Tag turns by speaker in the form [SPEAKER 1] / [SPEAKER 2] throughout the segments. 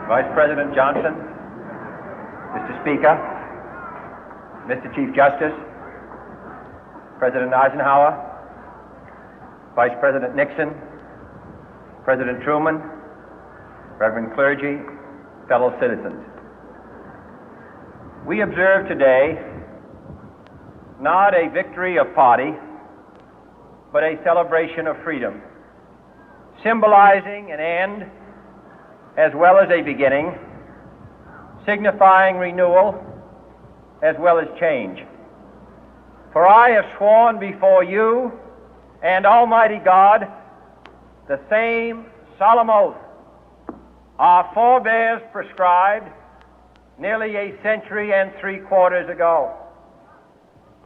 [SPEAKER 1] Vice President Johnson, Mr. Speaker, Mr. Chief Justice, President Eisenhower, Vice President Nixon, President Truman, Reverend clergy, fellow citizens. We observe today not a victory of party, but a celebration of freedom, symbolizing an end as well as a beginning, signifying renewal as well as change. For I have sworn before you and Almighty God the same solemn oath our forebears prescribed nearly a century and 3/4 ago.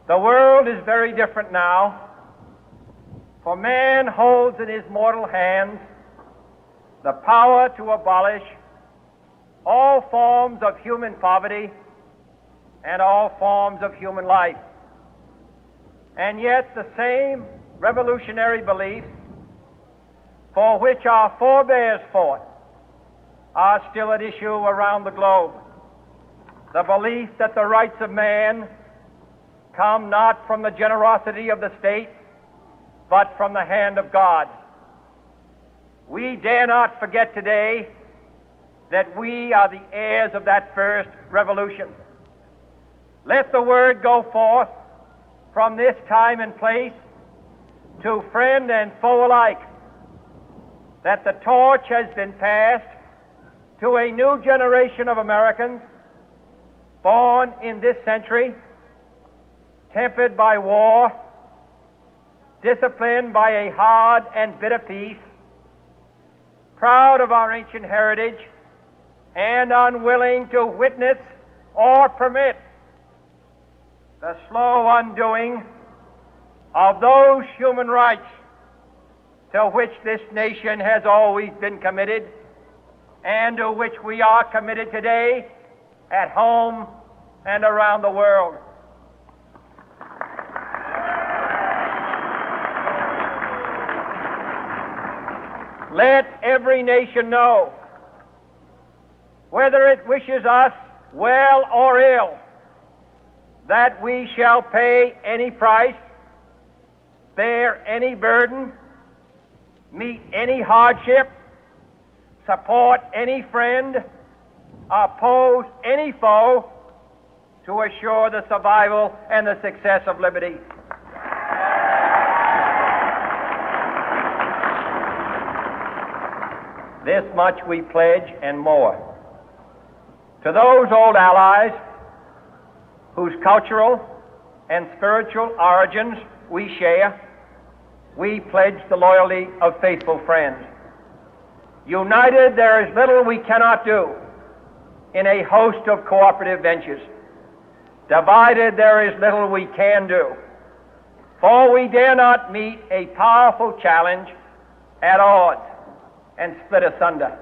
[SPEAKER 1] The world is very different now, for man holds in his mortal hands the power to abolish all forms of human poverty and all forms of human life. And yet the same revolutionary beliefs for which our forebears fought are still at issue around the globe. The belief that the rights of man come not from the generosity of the state, but from the hand of God. We dare not forget today that we are the heirs of that first revolution. Let the word go forth from this time and place to friend and foe alike that the torch has been passed to a new generation of Americans born in this century, tempered by war, disciplined by a hard and bitter peace, proud of our ancient heritage, and unwilling to witness or permit the slow undoing of those human rights to which this nation has always been committed and to which we are committed today at home and around the world. Let every nation know, whether it wishes us well or ill, that we shall pay any price, bear any burden, meet any hardship, support any friend, oppose any foe to assure the survival and the success of liberty. This much we pledge and more. To those old allies whose cultural and spiritual origins we share, we pledge the loyalty of faithful friends. United, there is little we cannot do in a host of cooperative ventures. Divided, there is little we can do, for we dare not meet a powerful challenge at odds and split asunder.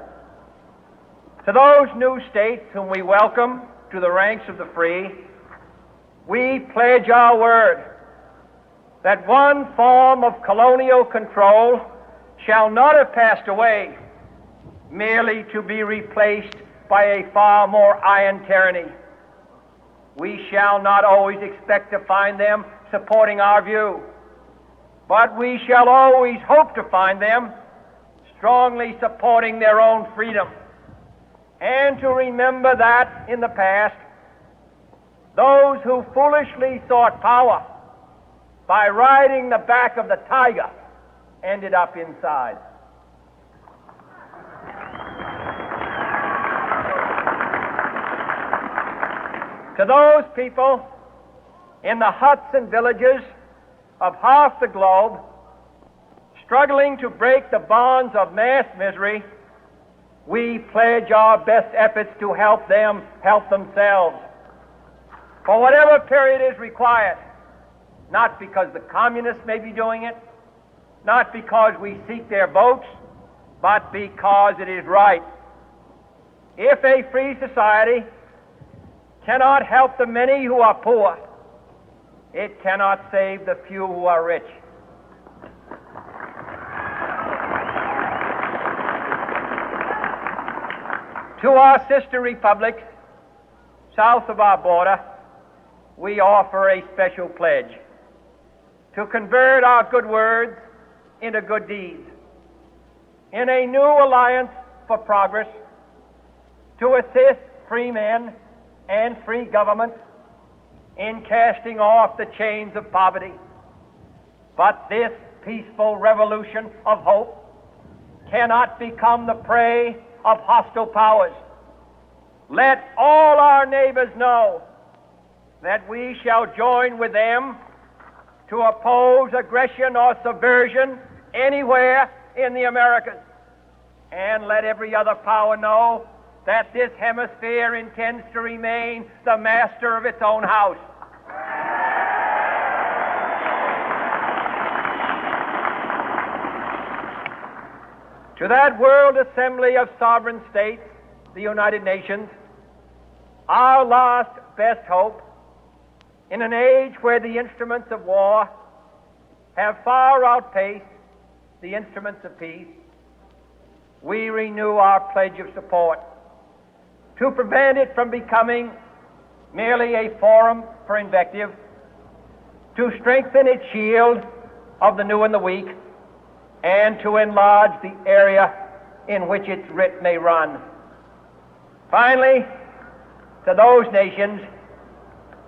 [SPEAKER 1] To those new states whom we welcome to the ranks of the free, we pledge our word that one form of colonial control shall not have passed away merely to be replaced by a far more iron tyranny. We shall not always expect to find them supporting our view, but we shall always hope to find them strongly supporting their own freedom, and to remember that in the past, those who foolishly sought power by riding the back of the tiger ended up inside. To those people in the huts and villages of half the globe struggling to break the bonds of mass misery, we pledge our best efforts to help them help themselves for whatever period is required, not because the communists may be doing it, not because we seek their votes, but because it is right. If a free society cannot help the many who are poor, it cannot save the few who are rich. To our sister republics south of our border, we offer a special pledge to convert our good words into good deeds, in a new alliance for progress, to assist free men and free governments in casting off the chains of poverty. But this peaceful revolution of hope cannot become the prey of hostile powers. Let all our neighbors know that we shall join with them to oppose aggression or subversion anywhere in the Americas. And let every other power know that this hemisphere intends to remain the master of its own house. To that World Assembly of Sovereign States, the United Nations, our last best hope, in an age where the instruments of war have far outpaced the instruments of peace, we renew our pledge of support to prevent it from becoming merely a forum for invective, to strengthen its shield of the new and the weak, and to enlarge the area in which its writ may run. Finally, to those nations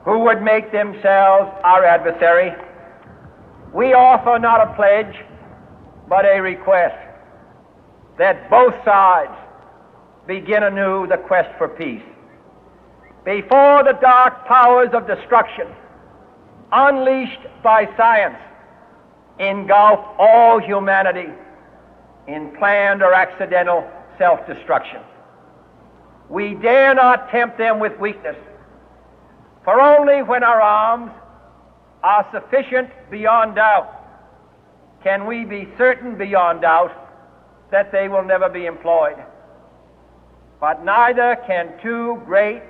[SPEAKER 1] who would make themselves our adversary, we offer not a pledge, but a request that both sides begin anew the quest for peace. Before the dark powers of destruction, unleashed by science, engulf all humanity in planned or accidental self-destruction. We dare not tempt them with weakness, for only when our arms are sufficient beyond doubt can we be certain beyond doubt that they will never be employed. But neither can two great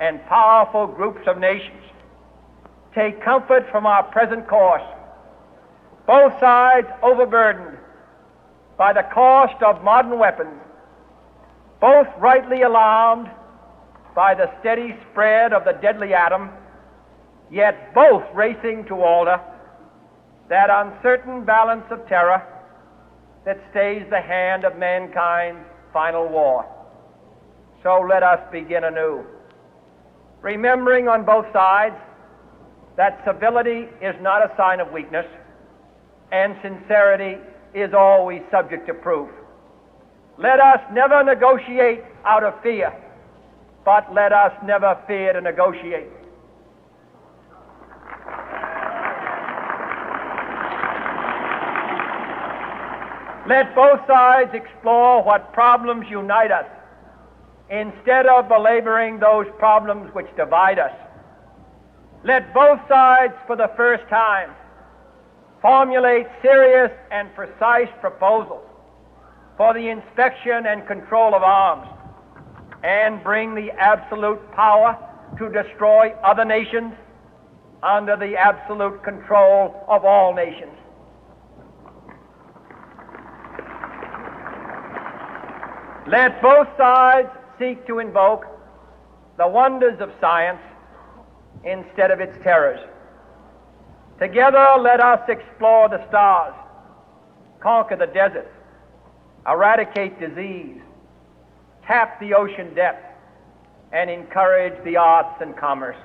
[SPEAKER 1] and powerful groups of nations take comfort from our present course, both sides overburdened by the cost of modern weapons, both rightly alarmed by the steady spread of the deadly atom, yet both racing to alter that uncertain balance of terror that stays the hand of mankind's final war. So let us begin anew, remembering on both sides that civility is not a sign of weakness, and sincerity is always subject to proof. Let us never negotiate out of fear, but let us never fear to negotiate. Let both sides explore what problems unite us, instead of belaboring those problems which divide us. Let both sides, for the first time, formulate serious and precise proposals for the inspection and control of arms, and bring the absolute power to destroy other nations under the absolute control of all nations. Let both sides seek to invoke the wonders of science instead of its terrors. Together, let us explore the stars, conquer the deserts, eradicate disease, tap the ocean depths, and encourage the arts and commerce.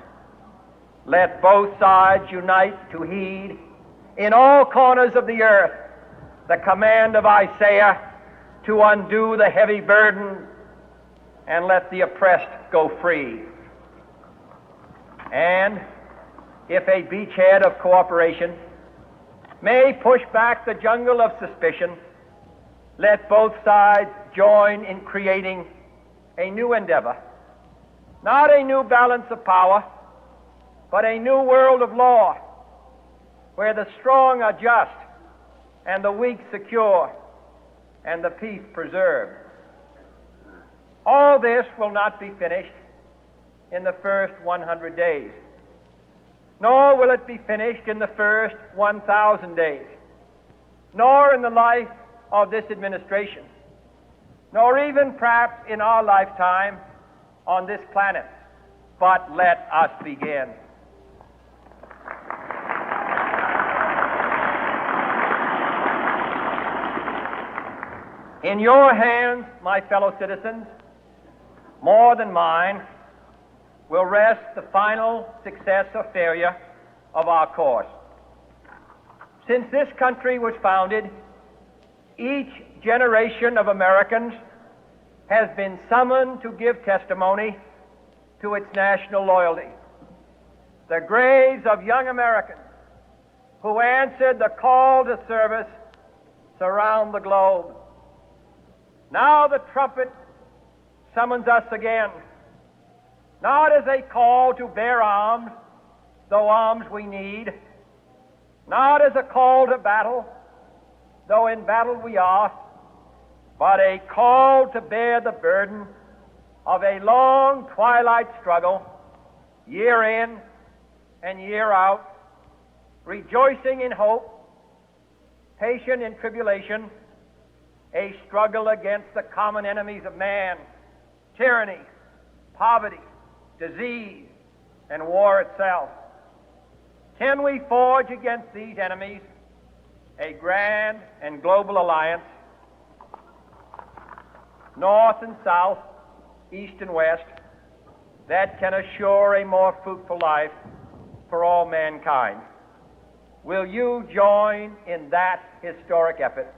[SPEAKER 1] Let both sides unite to heed in all corners of the earth the command of Isaiah to undo the heavy burden and let the oppressed go free. And if a beachhead of cooperation may push back the jungle of suspicion, let both sides join in creating a new endeavor, not a new balance of power, but a new world of law, where the strong are just and the weak secure and the peace preserved. All this will not be finished in the first 100 days, nor will it be finished in the first 1,000 days, nor in the life of this administration. nor even perhaps in our lifetime on this planet. But let us begin. In your hands, my fellow citizens, more than mine, will rest the final success or failure of our course. Since this country was founded, each generation of Americans has been summoned to give testimony to its national loyalty. The graves of young Americans who answered the call to service surround the globe. Now the trumpet summons us again, not as a call to bear arms, though arms we need, not as a call to battle, though in battle we are, but a call to bear the burden of a long twilight struggle, year in and year out, rejoicing in hope, patient in tribulation, a struggle against the common enemies of man, tyranny, poverty, disease, and war itself. Can we forge against these enemies a grand and global alliance, north and south, east and west, that can assure a more fruitful life for all mankind? Will you join in that historic effort?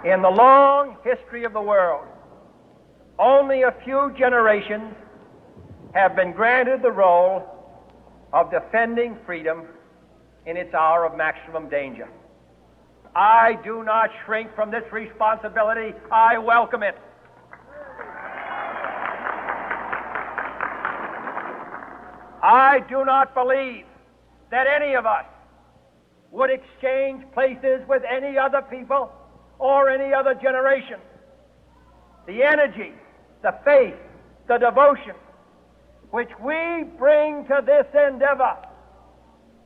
[SPEAKER 1] In the long history of the world, only a few generations have been granted the role of defending freedom in its hour of maximum danger. I do not shrink from this responsibility. I welcome it. I do not believe that any of us would exchange places with any other people or any other generation. The energy, the faith, the devotion which we bring to this endeavor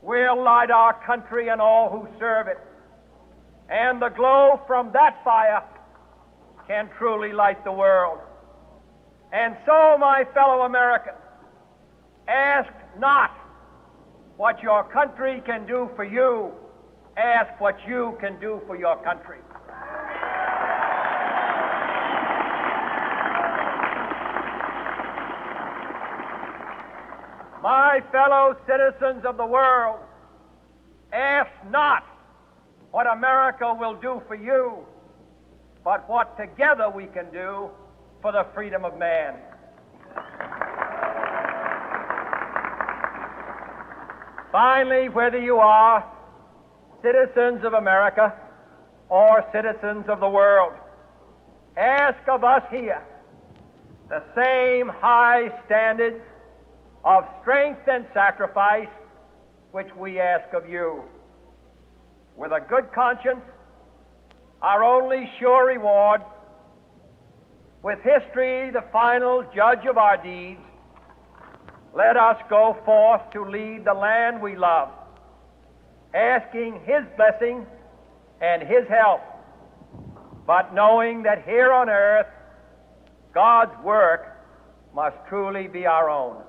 [SPEAKER 1] will light our country and all who serve it. And the glow from that fire can truly light the world. And so, my fellow Americans, ask not what your country can do for you, ask what you can do for your country. My fellow citizens of the world, ask not what America will do for you, but what together we can do for the freedom of man. Finally, whether you are citizens of America or citizens of the world, ask of us here the same high standards of strength and sacrifice which we ask of you. With a good conscience, our only sure reward, with history the final judge of our deeds, let us go forth to lead the land we love, asking His blessing and His help, but knowing that here on earth God's work must truly be our own.